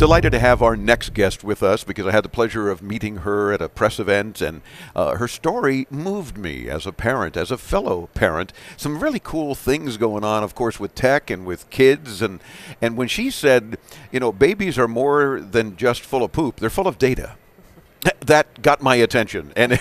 delighted to have our next guest with us because I had the pleasure of meeting her at a press event, and her story moved me as a parent, as a fellow parent. Some really cool things going on, of course, with tech and with kids. And when she said, you know, babies are more than just full of poop, they're full of data. That got my attention, and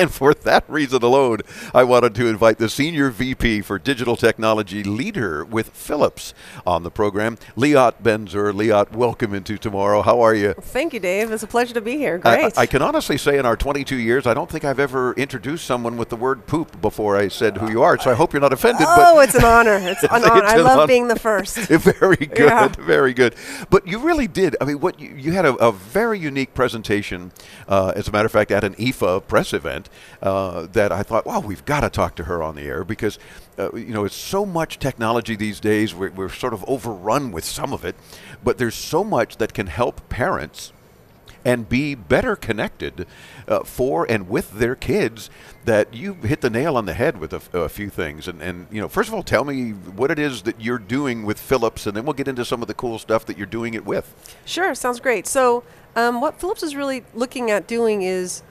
for that reason alone, I wanted to invite the Senior VP for Digital Technology Leader with Philips on the program, Liat Ben-Zur. Liat, welcome into Tomorrow. How are you? Thank you, Dave. It's a pleasure to be here. Great. I can honestly say in our 22 years, I don't think I've ever introduced someone with the word poop before I said who you are, so I hope you're not offended. Oh, it's an honor. It's an honor. I love being the first. Very good, yeah. Very good. But you really did. I mean, what you had a very unique presentation, as a matter of fact, at an IFA press event that I thought, wow, we've got to talk to her on the air because, you know, it's so much technology these days. We're sort of overrun with some of it, but there's so much that can help parents and be better connected for and with their kids that you hit the nail on the head with a few things. And, you know, first of all, tell me what it is that you're doing with Philips, and then we'll get into some of the cool stuff that you're doing it with. Sure, sounds great. So what Philips is really looking at doing is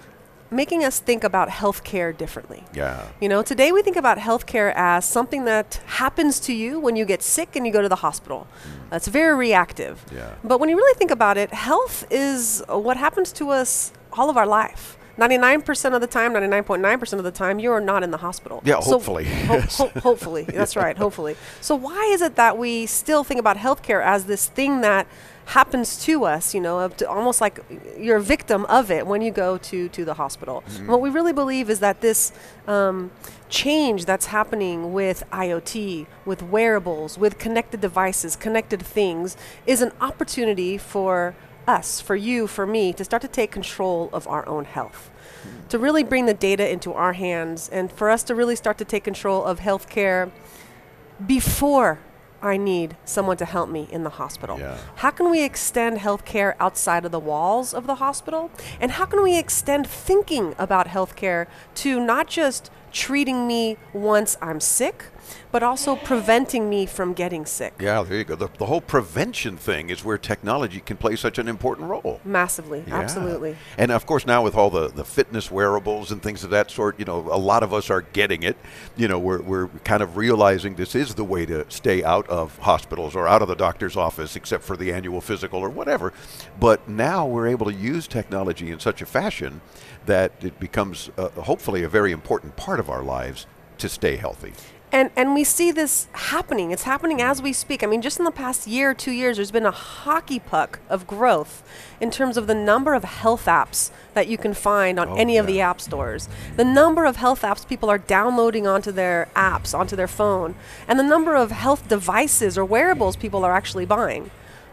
making us think about healthcare differently. Yeah. You know, today we think about healthcare as something that happens to you when you get sick and you go to the hospital. That's very reactive. Yeah. But when you really think about it, health is what happens to us all of our life. 99% of the time, 99.9% of the time, you are not in the hospital. Yeah, hopefully. Hopefully, that's right, hopefully. So why is it that we still think about healthcare as this thing that happens to us, you know, almost like you're a victim of it when you go to the hospital? What we really believe is that this change that's happening with IoT, with wearables, with connected devices, connected things, is an opportunity for us, for you, for me, to start to take control of our own health, to really bring the data into our hands, and for us to really start to take control of healthcare before I need someone to help me in the hospital. Yeah. How can we extend healthcare outside of the walls of the hospital? And how can we extend thinking about healthcare to not just treating me once I'm sick, but also preventing me from getting sick? Yeah, there you go. The whole prevention thing is where technology can play such an important role. Massively, Yeah. absolutely. And of course now with all the fitness wearables and things of that sort, you know, a lot of us are getting it. You know, we're kind of realizing this is the way to stay out of hospitals or out of the doctor's office, except for the annual physical or whatever. But now we're able to use technology in such a fashion that it becomes hopefully a very important part of our lives to stay healthy. And we see this happening. It's happening as we speak. I mean, just in the past year, 2 years, there's been a hockey puck of growth in terms of the number of health apps that you can find on any of the app stores. The number of health apps people are downloading onto their apps, onto their phone, and the number of health devices or wearables people are actually buying.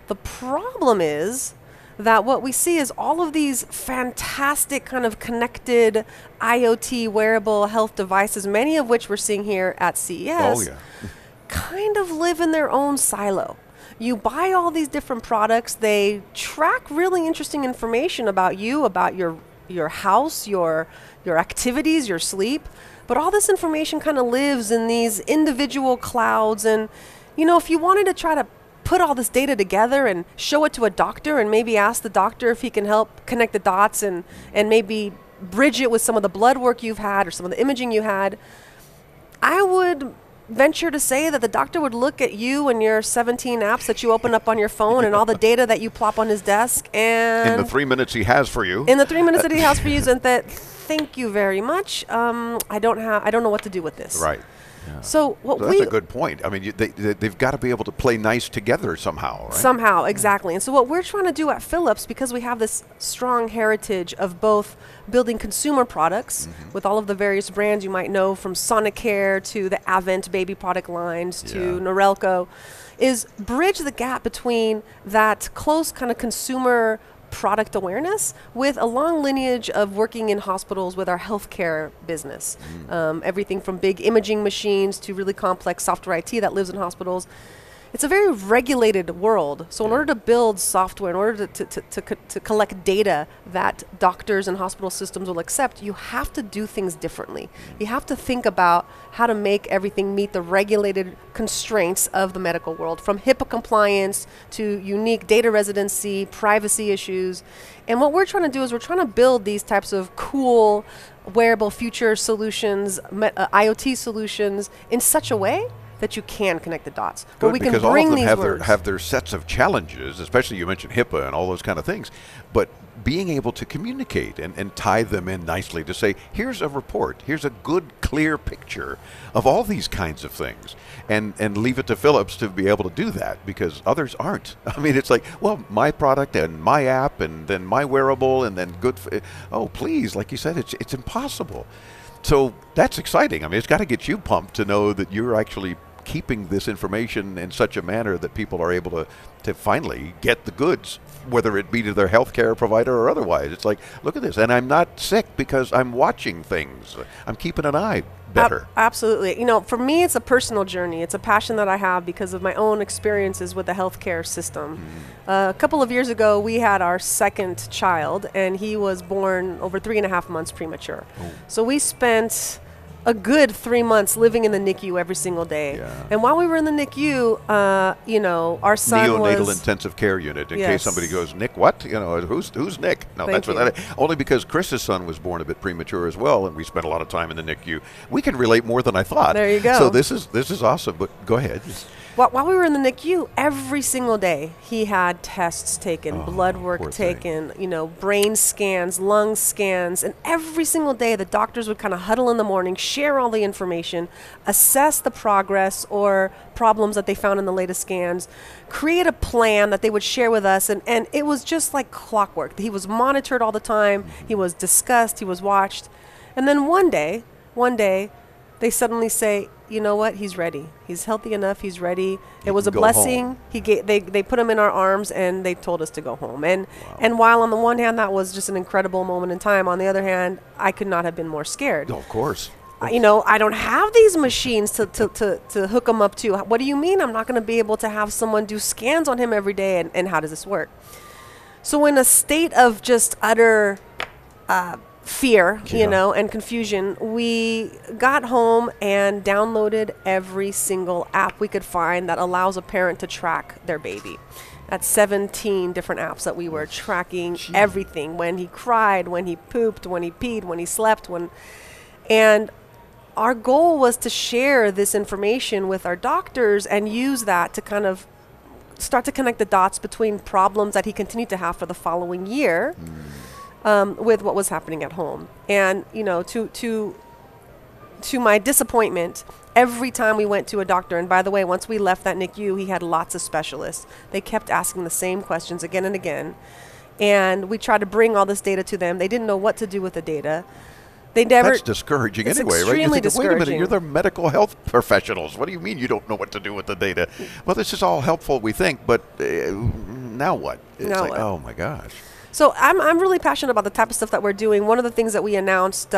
The problem is that what we see is all of these fantastic kind of connected IoT wearable health devices, many of which we're seeing here at CES, kind of live in their own silo. You buy all these different products, they track really interesting information about you, about your house, your activities, your sleep, but all this information kind of lives in these individual clouds. And, you know, if you wanted to try to put all this data together and show it to a doctor and maybe ask the doctor if he can help connect the dots and maybe bridge it with some of the blood work you've had or some of the imaging you had, I would venture to say that the doctor would look at you and your 17 apps that you open up on your phone and all the data that you plop on his desk, and in the 3 minutes he has for you. In the 3 minutes that he has for you, and that, thank you very much. I don't know what to do with this. Right. Yeah. So that's a good point. I mean, they've got to be able to play nice together somehow, right? Somehow, exactly. And so what we're trying to do at Philips, because we have this strong heritage of both building consumer products with all of the various brands you might know, from Sonicare to the Avent baby product lines to Norelco, is bridge the gap between that close kind of consumer product awareness with a long lineage of working in hospitals with our healthcare business. Everything from big imaging machines to really complex software IT that lives in hospitals. it's a very regulated world. So in order to build software, in order to collect data that doctors and hospital systems will accept, you have to do things differently. You have to think about how to make everything meet the regulated constraints of the medical world, from HIPAA compliance to unique data residency, privacy issues. And what we're trying to do is we're trying to build these types of cool wearable future solutions, IoT solutions in such a way that you can connect the dots. Good, where we can because bring all of them these have their sets of challenges, especially you mentioned HIPAA and all those kind of things. But being able to communicate and tie them in nicely to say, here's a report, here's a good, clear picture of all these kinds of things. And leave it to Philips to be able to do that, because others aren't. I mean, it's like, well, my product and my app and then my wearable and then oh, please, like you said, it's impossible. So that's exciting. I mean, it's got to get you pumped to know that you're actually keeping this information in such a manner that people are able to finally get the goods, whether it be to their healthcare provider or otherwise. It's like, look at this, and I'm not sick because I'm watching things. I'm keeping an eye better. Absolutely. You know, for me, it's a personal journey. It's a passion that I have because of my own experiences with the healthcare system. A couple of years ago, we had our second child, and he was born over 3.5 months premature. Oh. So we spent a good 3 months living in the NICU every single day. Yeah. And while we were in the NICU, you know, our son Neonatal was intensive care unit, in Yes. case somebody goes, Nick, what? You know, who's Nick? No, Thank that's what that is. Only because Chris's son was born a bit premature as well, and we spent a lot of time in the NICU. We can relate more than I thought. There you go. So this is awesome, but go ahead. While we were in the NICU, every single day he had tests taken, blood work poor thing. taken, you know, brain scans, lung scans, and every single day the doctors would kind of huddle in the morning, share all the information, assess the progress or problems that they found in the latest scans, create a plan that they would share with us, and it was just like clockwork. He was monitored all the time, he was discussed, he was watched, and then one day, they suddenly say, you know what, he's ready. He's healthy enough, he's ready. It was a blessing. They put him in our arms and they told us to go home. And while on the one hand that was just an incredible moment in time, on the other hand, I could not have been more scared. Of course. You know, I don't have these machines to hook him up to. What do you mean I'm not going to be able to have someone do scans on him every day, and how does this work? So in a state of just utter fear, you know, and confusion, we got home and downloaded every single app we could find that allows a parent to track their baby. That's 17 different apps that we were tracking everything. When he cried, when he pooped, when he peed, when he slept, and our goal was to share this information with our doctors and use that to kind of start to connect the dots between problems that he continued to have for the following year. With what was happening at home. And, you know, to my disappointment, every time we went to a doctor, and by the way, once we left that NICU, he had lots of specialists. They kept asking the same questions again and again. And we tried to bring all this data to them. They didn't know what to do with the data. They never. That's discouraging anyway, right? You think, wait a minute, you're the medical health professionals. What do you mean you don't know what to do with the data? Well, this is all helpful, we think, but now what? It's now like, what? oh my gosh. So I'm really passionate about the type of stuff that we're doing. One of the things that we announced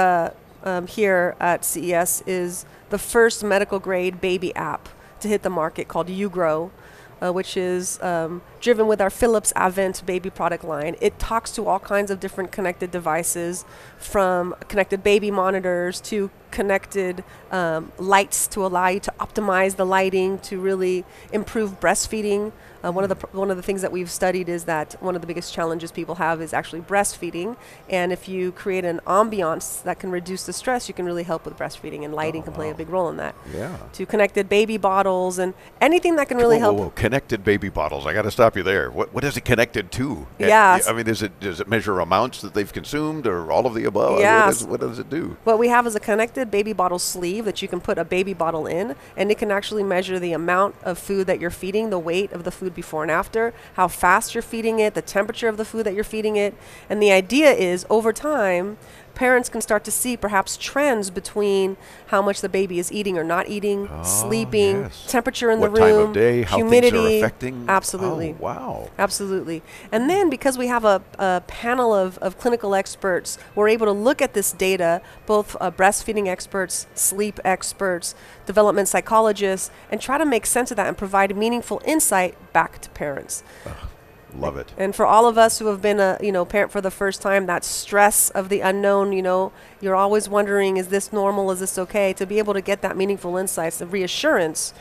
here at CES is the first medical grade baby app to hit the market called YouGrow, which is driven with our Philips Avent baby product line. It talks to all kinds of different connected devices, from connected baby monitors to connected lights to allow you to optimize the lighting to really improve breastfeeding. One of the things that we've studied is that one of the biggest challenges people have is actually breastfeeding. And if you create an ambiance that can reduce the stress, you can really help with breastfeeding, and lighting can play a big role in that. Yeah. To connected baby bottles and anything that can really help. Whoa. Connected baby bottles. I got to stop you there. What is it connected to? Yeah. I mean, does it measure amounts that they've consumed, or all of the above? Yes. What does it do? What we have is a connected baby bottle sleeve that you can put a baby bottle in, and it can actually measure the amount of food that you're feeding, the weight of the food before and after, how fast you're feeding it, the temperature of the food that you're feeding it. And the idea is, over time, parents can start to see perhaps trends between how much the baby is eating or not eating, sleeping, temperature in the room, time of day, how humidity. things are affecting. Absolutely. Oh, wow. Absolutely. And then because we have a panel of clinical experts, we're able to look at this data, both breastfeeding experts, sleep experts, development psychologists, and try to make sense of that and provide meaningful insight back to parents. Love it. And for all of us who have been a parent for the first time, that stress of the unknown, you're always wondering, is this normal? Is this okay? To be able to get that meaningful insights and reassurance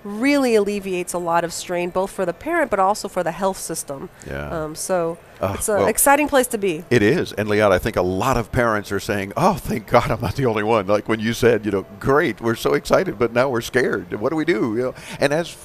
really alleviates a lot of strain, both for the parent but also for the health system. Yeah. So it's an exciting place to be. It is. And Liat, I think a lot of parents are saying, oh, thank God I'm not the only one. Like when you said, great, we're so excited, but now we're scared. What do we do? And as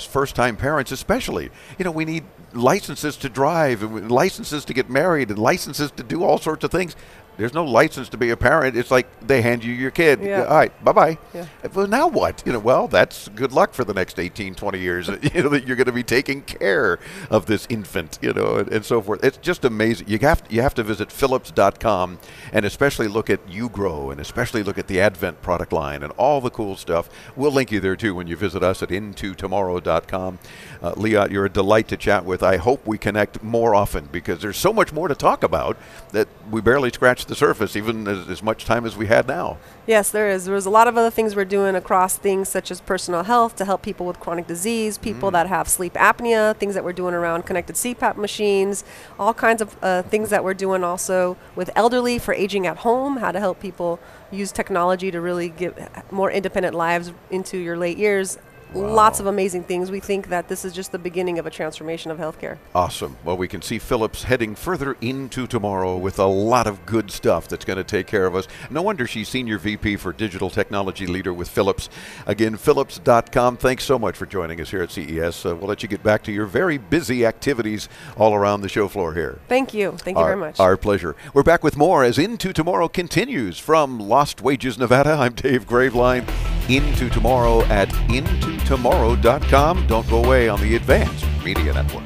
first-time parents especially, we need licenses to drive, and licenses to get married, and licenses to do all sorts of things. There's no license to be a parent. It's like they hand you your kid. Yeah. All right, bye-bye. Yeah. Well, now what? Well, that's good luck for the next 18, 20 years. That you're going to be taking care of this infant, and so forth. It's just amazing. You have to visit Philips.com and especially look at YouGrow and especially look at the Advent product line and all the cool stuff. We'll link you there, too, when you visit us at intotomorrow.com. Liat, you're a delight to chat with. I hope we connect more often because there's so much more to talk about that we barely scratched the surface, even as much time as we had now. Yes, there is. There's a lot of other things we're doing across things such as personal health to help people with chronic disease, people that have sleep apnea, things that we're doing around connected CPAP machines, all kinds of things that we're doing also with elderly for aging at home, how to help people use technology to really get more independent lives into your late years. Wow. Lots of amazing things. We think that this is just the beginning of a transformation of healthcare. Awesome. Well, we can see Philips heading further into tomorrow with a lot of good stuff that's going to take care of us. No wonder she's Senior VP for Digital Technology Leader with Philips. Again, Philips.com. Thanks so much for joining us here at CES. We'll let you get back to your very busy activities all around the show floor here. Thank you. Thank you very much. Our pleasure. We're back with more as Into Tomorrow continues. From Lost Wages, Nevada, I'm Dave Graveline. Into Tomorrow at intotomorrow.com. Don't go away on the Advanced Media Network.